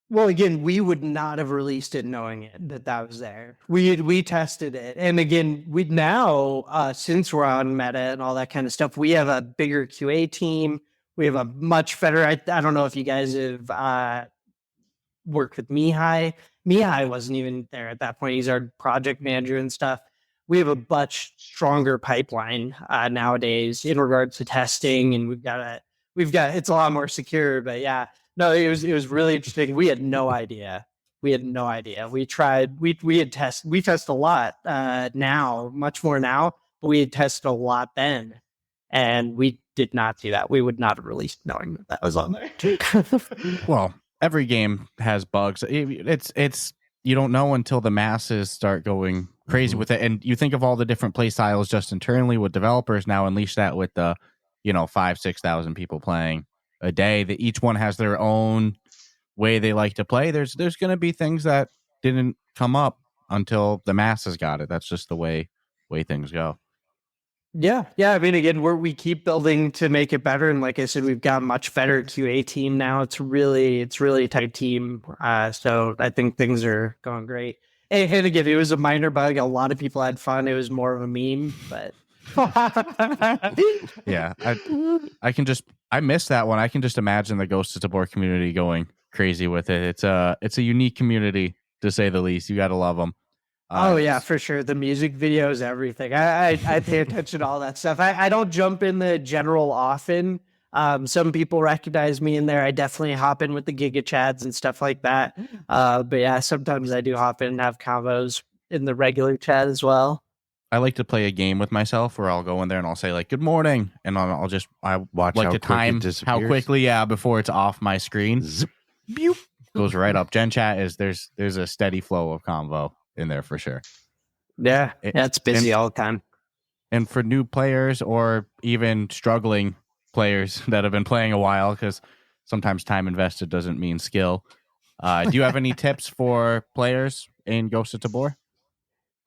Well, again, we would not have released it knowing that was there. We tested it, and again, we now since we're on Meta and all that kind of stuff, we have a bigger QA team. We have a much better. I don't know if you guys have worked with Mihai. Mihai wasn't even there at that point. He's our project manager and stuff. We have a much stronger pipeline nowadays in regards to testing, and we've got it's a lot more secure. But yeah. No, it was really interesting. We had no idea. We tried. We test a lot now, much more now, but we had tested a lot then, and we did not see that. We would not have released knowing that was on there. Well, every game has bugs. It's you don't know until the masses start going crazy with it, and you think of all the different play styles just internally with developers. Now unleash that with the 5,000-6,000 people playing a day, that each one has their own way they like to play. There's going to be things that didn't come up until the masses got it. That's just the way things go. Yeah. I mean, again, we keep building to make it better, and like I said, we've got a much better QA team now. It's really a tight team. So I think things are going great. And again, it was a minor bug. A lot of people had fun. It was more of a meme, but. Yeah, I missed that one. I can just imagine the Ghosts of Tabor community going crazy with it. It's a unique community, to say the least. You got to love them. Oh yeah, for sure. The music videos, everything. I pay attention to all that stuff. I don't jump in the general often. Some people recognize me in there. I definitely hop in with the Giga Chads and stuff like that. But yeah, sometimes I do hop in and have combos in the regular chat as well. I like to play a game with myself where I'll go in there and I'll say like "Good morning," and I watch like to time how quickly, before it's off my screen. Zip, boop, goes right up. Gen chat is there's a steady flow of convo in there for sure. Yeah, it's busy all the time. And for new players or even struggling players that have been playing a while, because sometimes time invested doesn't mean skill. Do you have any tips for players in Ghosts of Tabor?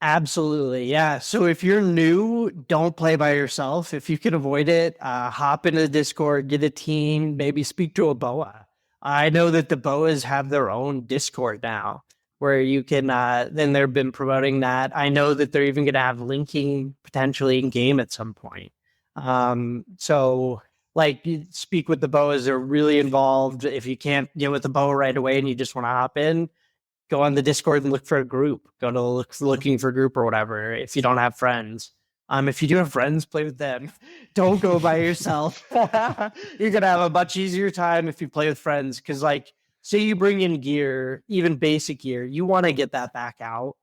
Absolutely. Yeah. So if you're new, don't play by yourself. If you can avoid it, hop into the Discord, get a team, maybe speak to a BOA. I know that the BOAs have their own Discord now where you can, then they've been promoting that. I know that they're even going to have linking potentially in game at some point. So like you speak with the BOAs, they're really involved. If you can't get with the BOA right away and you just want to hop in, go on the Discord and look for a group. Go to looking for a group or whatever. If you don't have friends, if you do have friends, play with them. Don't go by yourself. You're gonna have a much easier time if you play with friends. Because, like, say you bring in gear, even basic gear, you want to get that back out.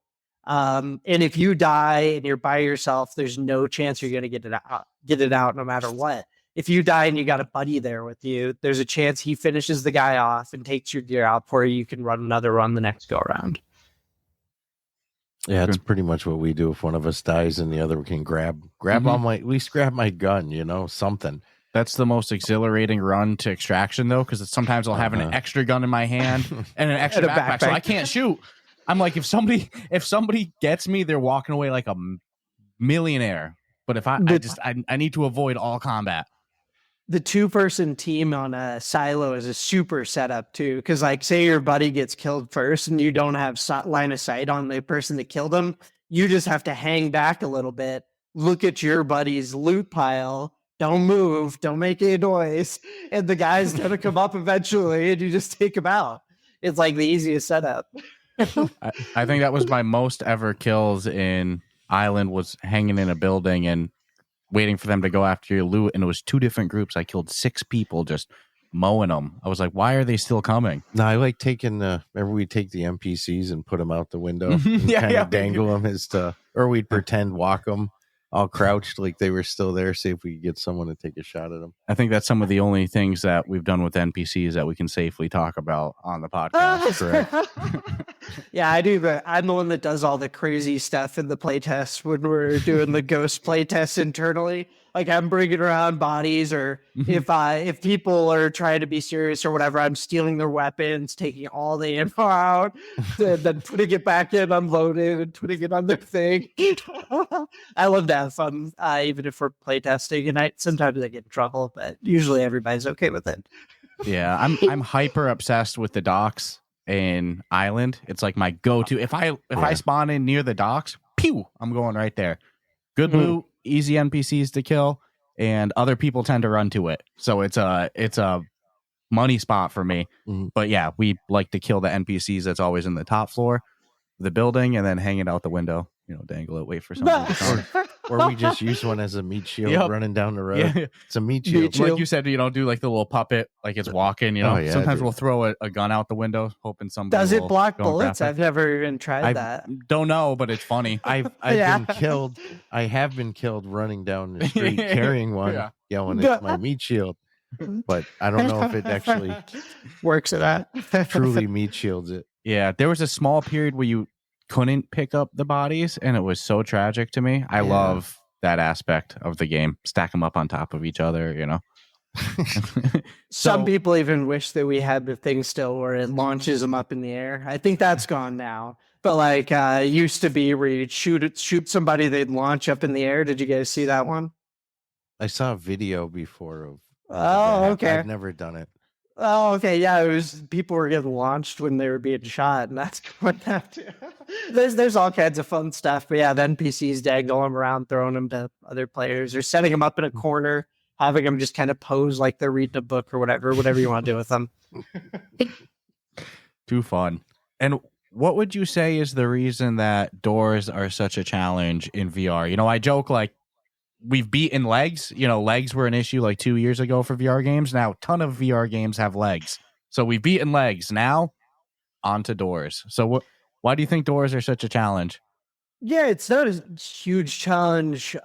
And if you die and you're by yourself, there's no chance you're gonna get it out no matter what. If you die and you got a buddy there with you, there's a chance he finishes the guy off and takes your gear out before you can run another run the next go around. Yeah, it's pretty much what we do. If one of us dies and the other can grab at least grab my gun, something. That's the most exhilarating run to extraction, though, because sometimes I'll have an extra gun in my hand and an extra backpack, so I can't shoot. I'm like, if somebody gets me, they're walking away like a millionaire. But if I need to avoid all combat. The 2-person team on a silo is a super setup too, because like say your buddy gets killed first and you don't have line of sight on the person that killed him, you just have to hang back a little bit, look at your buddy's loot pile, don't move, don't make any noise, and the guy's gonna come up eventually and you just take him out. It's like the easiest setup. I think that was my most ever kills in Island, was hanging in a building and waiting for them to go after your loot, and it was 2 different groups. I killed 6 people just mowing them. I was like, why are they still coming? No, I like taking remember we'd take the NPCs and put them out the window and dangle them or we'd pretend walk them all crouched like they were still there, see if we could get someone to take a shot at them. I think that's some of the only things that we've done with NPCs that we can safely talk about on the podcast. Correct? Yeah, I do. But I'm the one that does all the crazy stuff in the playtest when we're doing the ghost playtest internally. Like I'm bringing around bodies, or if people are trying to be serious or whatever, I'm stealing their weapons, taking all the info out, then putting it back in, unloading, and putting it on their thing. I love to have fun, even if we're playtesting. And sometimes I get in trouble, but usually everybody's okay with it. Yeah, I'm hyper obsessed with the docks in Island. It's like my go-to. If I spawn in near the docks, pew, I'm going right there. Good loot, easy NPCs to kill, and other people tend to run to it. So it's a money spot for me. But yeah, we like to kill the NPCs that's always in the top floor of the building and then hang it out the window. Dangle it, wait for something to come. Or we just use one as a meat shield running down the road. Yeah. It's a meat shield. Like you said, do like the little puppet, like it's walking, Sometimes we'll throw a gun out the window, hoping somebody does it block bullets? I've never even tried that. Don't know, but it's funny. I've been killed. I have been killed running down the street carrying one, yelling, "It's my meat shield." But I don't know if it actually works at that. Truly meat shields it. Yeah, there was a small period where you couldn't pick up the bodies, and it was so tragic to me. I love that aspect of the game. Stack them up on top of each other, Some people even wish that we had the thing still where it launches them up in the air. I think that's gone now. But like it used to be where you'd shoot somebody, they'd launch up in the air. Did you guys see that one? I saw a video before of okay. I've never done it. Oh, okay. Yeah, it was people were getting launched when they were being shot, and that's what that. There's all kinds of fun stuff, but yeah, the NPCs dangle them around, throwing them to other players, or setting them up in a corner, having them just kind of pose like they're reading a book or whatever you want to do with them. Too fun. And what would you say is the reason that doors are such a challenge in VR? I joke like, we've beaten legs. Legs were an issue like 2 years ago for VR games. Now, a ton of VR games have legs. So we've beaten legs. Now, onto doors. So why do you think doors are such a challenge? Yeah, it's not a huge challenge.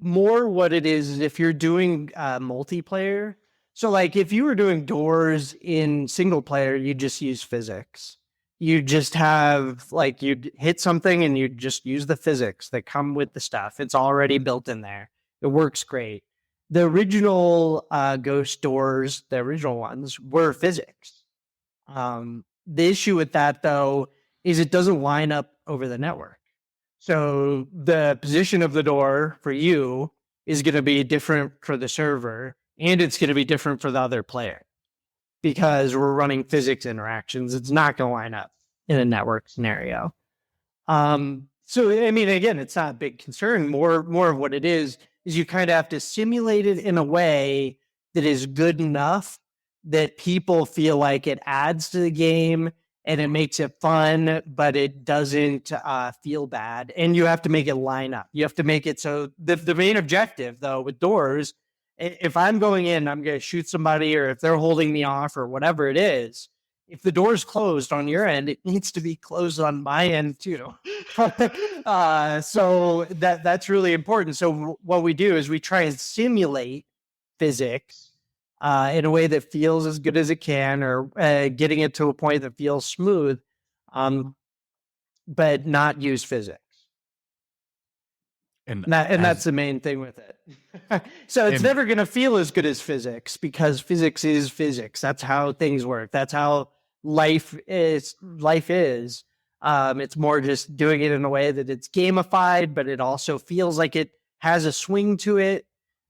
More what it is if you're doing multiplayer. So like if you were doing doors in single player, you just use physics. You just have you'd hit something and you just use the physics that come with the stuff. It's already built in there. It works great. The original Ghost doors, the original ones, were physics. The issue with that though is it doesn't line up over the network. So the position of the door for you is going to be different for the server, and it's going to be different for the other player. Because we're running physics interactions, it's not going to line up in a network scenario. So, I mean, again, it's not a big concern. More of what it is you kind of have to simulate it in a way that is good enough that people feel like it adds to the game and it makes it fun, but it doesn't feel bad. And you have to make it line up. You have to make it so the main objective, though, with doors, if I'm going in, I'm going to shoot somebody, or if they're holding me off or whatever it is, if the door's closed on your end, it needs to be closed on my end too. So that's really important. So what we do is we try and simulate physics in a way that feels as good as it can, or getting it to a point that feels smooth, but not use physics. And that's the main thing with it. So it's never going to feel as good as physics, because physics is physics. That's how things work. That's how life is. It's more just doing it in a way that it's gamified, but it also feels like it has a swing to it,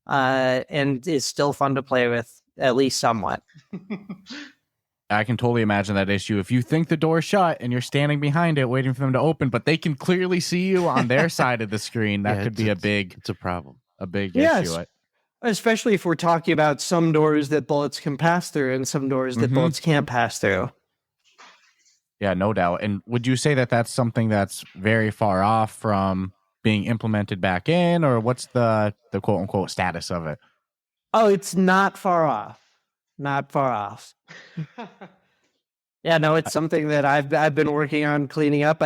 and is still fun to play with, at least somewhat. I can totally imagine that issue. If you think the door's shut and you're standing behind it waiting for them to open, but they can clearly see you on their side of the screen, that could be it's a problem. A big issue. Especially if we're talking about some doors that bullets can pass through and some doors that bullets can't pass through. Yeah, no doubt. And would you say that that's something that's very far off from being implemented back in, or what's the quote unquote status of it? Oh, it's not far off. Not far off. Yeah, no, it's something that I've been working on cleaning up.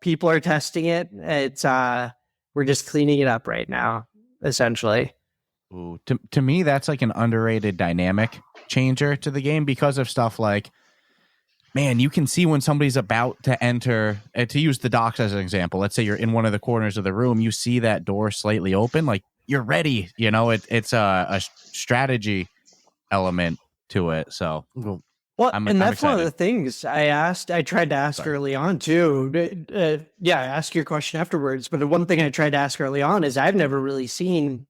People are testing it. It's We're just cleaning it up right now, essentially. Ooh, to me, that's like an underrated dynamic changer to the game because of stuff like, man, you can see when somebody's about to enter, to use the docks as an example. Let's say you're in one of the corners of the room, you see that door slightly open, like you're ready. You know, it's a strategy element to it. So, well, I'm that's excited. one of the things I tried to ask early on too. Ask your question afterwards. But the one thing I tried to ask early on is I've never really seen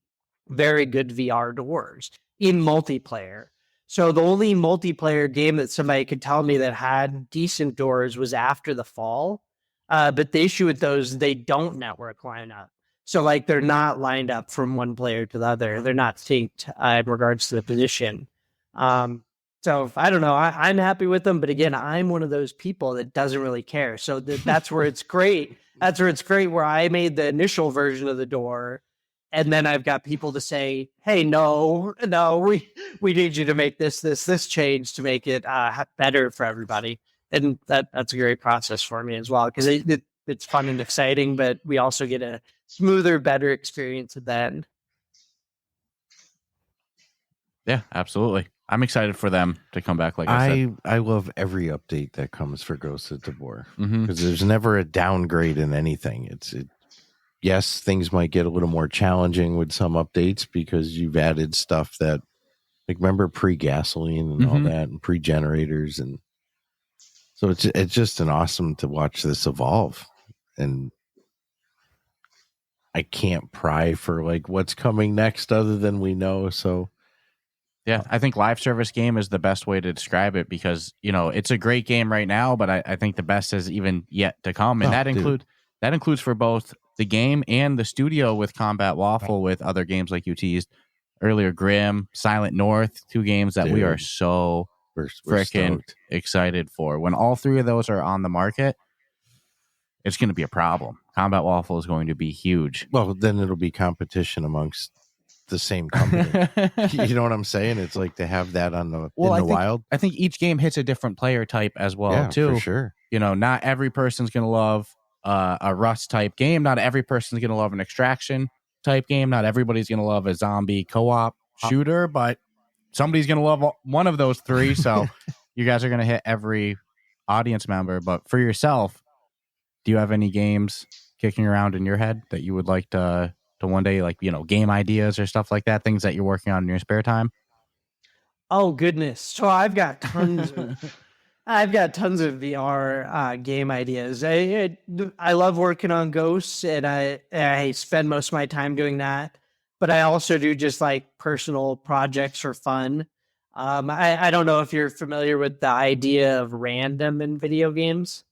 very good VR doors in multiplayer. So the only multiplayer game that somebody could tell me that had decent doors was After the Fall. But the issue with those, they don't network line up. So like they're not lined up from one player to the other. They're not synced in regards to the position. So I don't know. I'm happy with them, but again, I'm one of those people that doesn't really care. So that's where it's great. That's where it's great. Where I made the initial version of the door, and then I've got people to say, "Hey, no, we need you to make this change to make it better for everybody." And that's a great process for me as well because it's fun and exciting, but we also get a smoother, better experience at the end. Yeah, absolutely. I'm excited for them to come back. Like I said, I love every update that comes for Ghosts of Tabor because there's never a downgrade in anything. Yes, things might get a little more challenging with some updates because you've added stuff that, like, remember pre-gasoline and all that, and pre-generators, and so it's just an awesome to watch this evolve, and I can't pry for like what's coming next other than we know. So. Yeah, I think live service game is the best way to describe it because, you know, it's a great game right now, but I think the best is even yet to come. And that includes for both the game and the studio with Combat Waffle, with other games like you teased earlier, Grim, Silent North, 2 games that we are so freaking excited for. When all 3 of those are on the market, it's going to be a problem. Combat Waffle is going to be huge. Well, then it'll be competition amongst the same company. You know what I'm saying? It's like to have that on the wild. I think each game hits a different player type as well, too. For sure. You know, not every person's going to love a Rust type game. Not every person's going to love an Extraction type game. Not everybody's going to love a zombie co-op shooter, but somebody's going to love one of those 3. So you guys are going to hit every audience member. But for yourself, do you have any games kicking around in your head that you would like to one day, like, you know, game ideas or stuff like that, things that you're working on in your spare time? Oh goodness. So I've got tons of VR game ideas. I love working on Ghosts, and I spend most of my time doing that, but I also do just like personal projects for fun. I don't know if you're familiar with the idea of random in video games.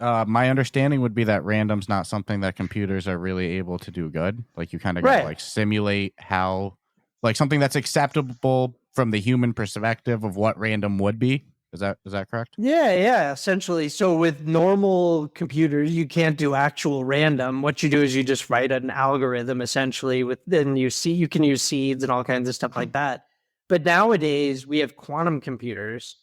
My understanding would be that random's not something that computers are really able to do good. Like, you kind of got to like simulate how, like, something that's acceptable from the human perspective of what random would be. Is that correct? Yeah, essentially. So with normal computers, you can't do actual random. What you do is you just write an algorithm essentially then you can use seeds and all kinds of stuff like that. But nowadays we have quantum computers,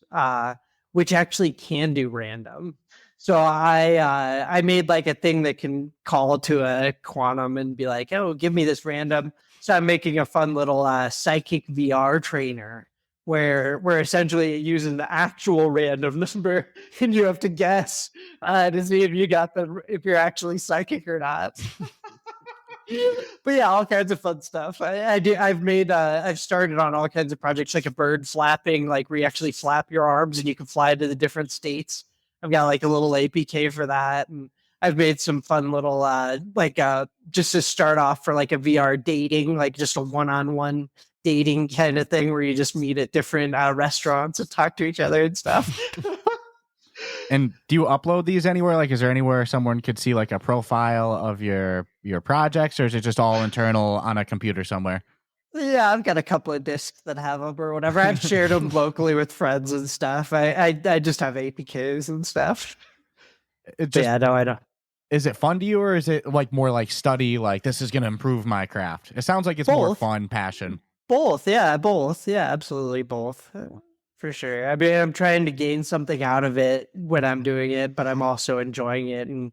which actually can do random. So I made like a thing that can call to a quantum and be like, oh, give me this random. So I'm making a fun little psychic VR trainer where essentially using the actual random number, and you have to guess to see if you're actually psychic or not. But yeah, all kinds of fun stuff. I've started on all kinds of projects, like a bird flapping, like where you actually flap your arms and you can fly to the different states. I've got like a little APK for that, and I've made some fun little just to start off for like a VR dating, like just a one-on-one dating kind of thing where you just meet at different restaurants and talk to each other and stuff. And do you upload these anywhere? Like, is there anywhere someone could see like a profile of your projects, or is it just all internal on a computer somewhere? Yeah, I've got a couple of discs that have them or whatever. I've shared them locally with friends and stuff. I just have APKs and stuff. I don't. Is it fun to you, or is it like more like study, like this is going to improve my craft? It sounds like it's more fun, passion. Both. Yeah, absolutely both. For sure. I mean, I'm trying to gain something out of it when I'm doing it, but I'm also enjoying it. And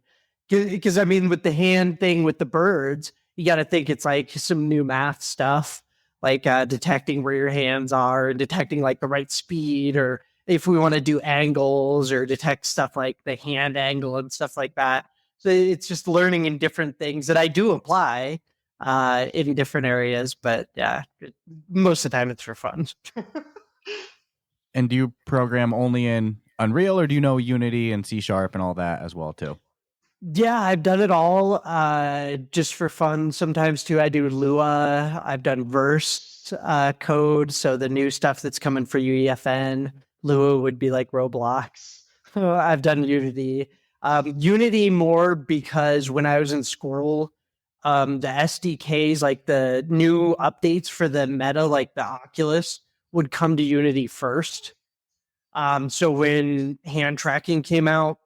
Because I mean, with the hand thing with the birds, you got to think it's like some new math stuff, like detecting where your hands are and detecting like the right speed, or if we want to do angles or detect stuff like the hand angle and stuff like that. So it's just learning in different things that I do apply in different areas. But yeah, most of the time it's for fun. And do you program only in Unreal, or do you know Unity and C# and all that as well too? Yeah, I've done it all just for fun. Sometimes too, I do Lua. I've done Verse code. So the new stuff that's coming for UEFN, Lua would be like Roblox. I've done Unity. Unity more because when I was in school, the SDKs, like the new updates for the Meta, like the Oculus, would come to Unity first. So when hand tracking came out,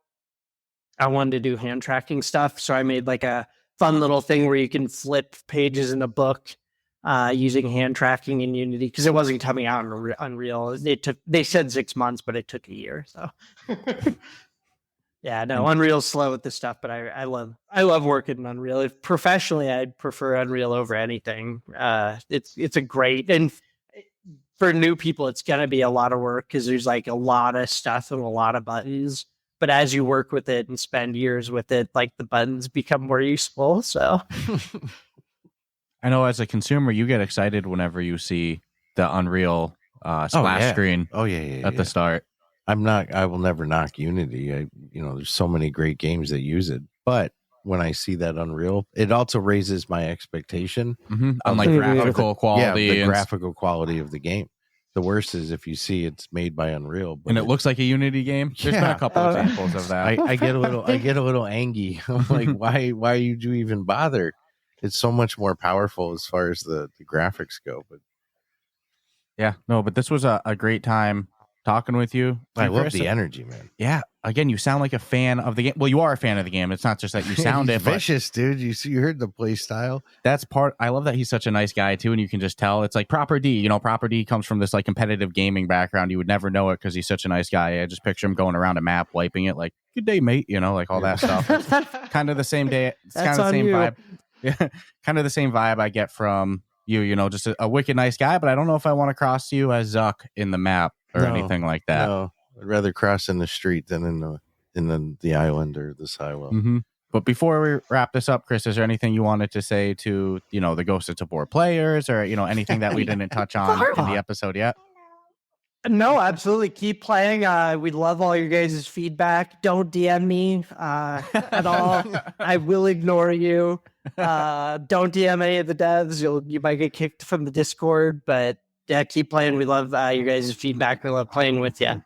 I wanted to do hand tracking stuff. So I made like a fun little thing where you can flip pages in a book using hand tracking in Unity, because it wasn't coming out in Unreal. They said 6 months, but it took a year. So yeah, no, Unreal's slow with this stuff, but I love working in Unreal. Professionally, I'd prefer Unreal over anything. It's a great, and for new people, it's gonna be a lot of work because there's like a lot of stuff and a lot of buttons. But as you work with it and spend years with it, like the buttons become more useful. So I know as a consumer, you get excited whenever you see the Unreal splash screen. At the start. I will never knock Unity. There's so many great games that use it, but when I see that Unreal, it also raises my expectation on like graphical quality. Yeah, the graphical quality of the game. The worst is if you see it's made by Unreal, and it looks like a Unity game. There's been a couple examples of that. I get a little angry. I'm like, why would you even bother? It's so much more powerful as far as the graphics go. But yeah, no, but this was a great time talking with you. I love the energy, man. Yeah. Again, you sound like a fan of the game. Well, you are a fan of the game. It's not just that you sound it. Vicious, dude. You heard the play style. That's part. I love that he's such a nice guy too, and you can just tell. It's like Proper D. Proper D comes from this like competitive gaming background. You would never know it because he's such a nice guy. I just picture him going around a map, wiping it, like "Good day, mate." Like all that stuff. It's kind of the same day. It's kind of the same vibe. Yeah, kind of the same vibe I get from you. Just a wicked nice guy. But I don't know if I want to cross you as Zuck in the map or anything like that. No, I'd rather cross in the street than in the island or the silo. Mm-hmm. But before we wrap this up, Chris, is there anything you wanted to say to the Ghosts of Tabor players, or anything that we didn't touch on in the episode yet? No, absolutely. Keep playing. We love all your guys' feedback. Don't DM me at all. I will ignore you. Don't DM any of the devs. You might get kicked from the Discord, but yeah, keep playing. We love your guys' feedback. We love playing with you.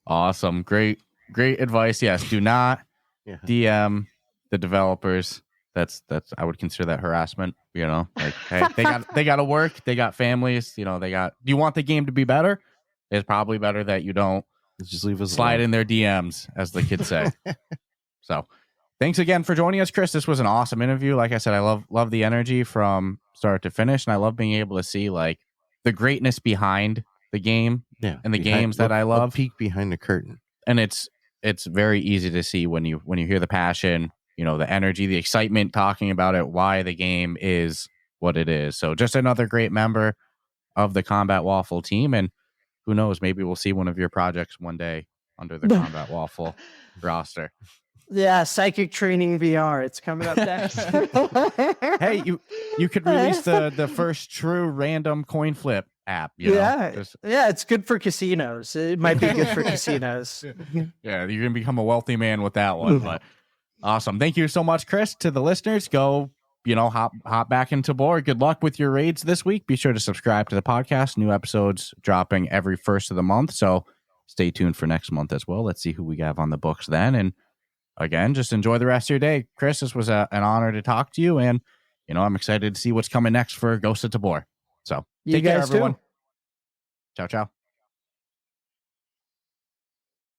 Awesome. Great advice. Yes, do not DM the developers. That's I would consider that harassment. Like, hey, they got to work. They got families. Do you want the game to be better? It's probably better that you don't just leave us slide in their DMs, as the kids say. So thanks again for joining us, Chris. This was an awesome interview. Like I said, I love the energy from start to finish, and I love being able to see like the greatness behind the game and the games that I love. A peek behind the curtain. And it's very easy to see when you hear the passion, the energy, the excitement, talking about it, why the game is what it is. So just another great member of the Combat Waffle team, and who knows, maybe we'll see one of your projects one day under the Combat Waffle roster. Yeah, Psychic Training VR. It's coming up next. Hey, you could release the first true random coin flip app. Yeah, it's good for casinos. It might be good for casinos. Yeah, you're gonna become a wealthy man with that one. But awesome, thank you so much, Chris. To the listeners, go hop back into Tabor. Good luck with your raids this week. Be sure to subscribe to the podcast. New episodes dropping every first of the month, so stay tuned for next month as well. Let's see who we have on the books then. And again, just enjoy the rest of your day. Chris, this was an honor to talk to you, and I'm excited to see what's coming next for Ghosts of Tabor. So take care, everyone. Ciao, ciao.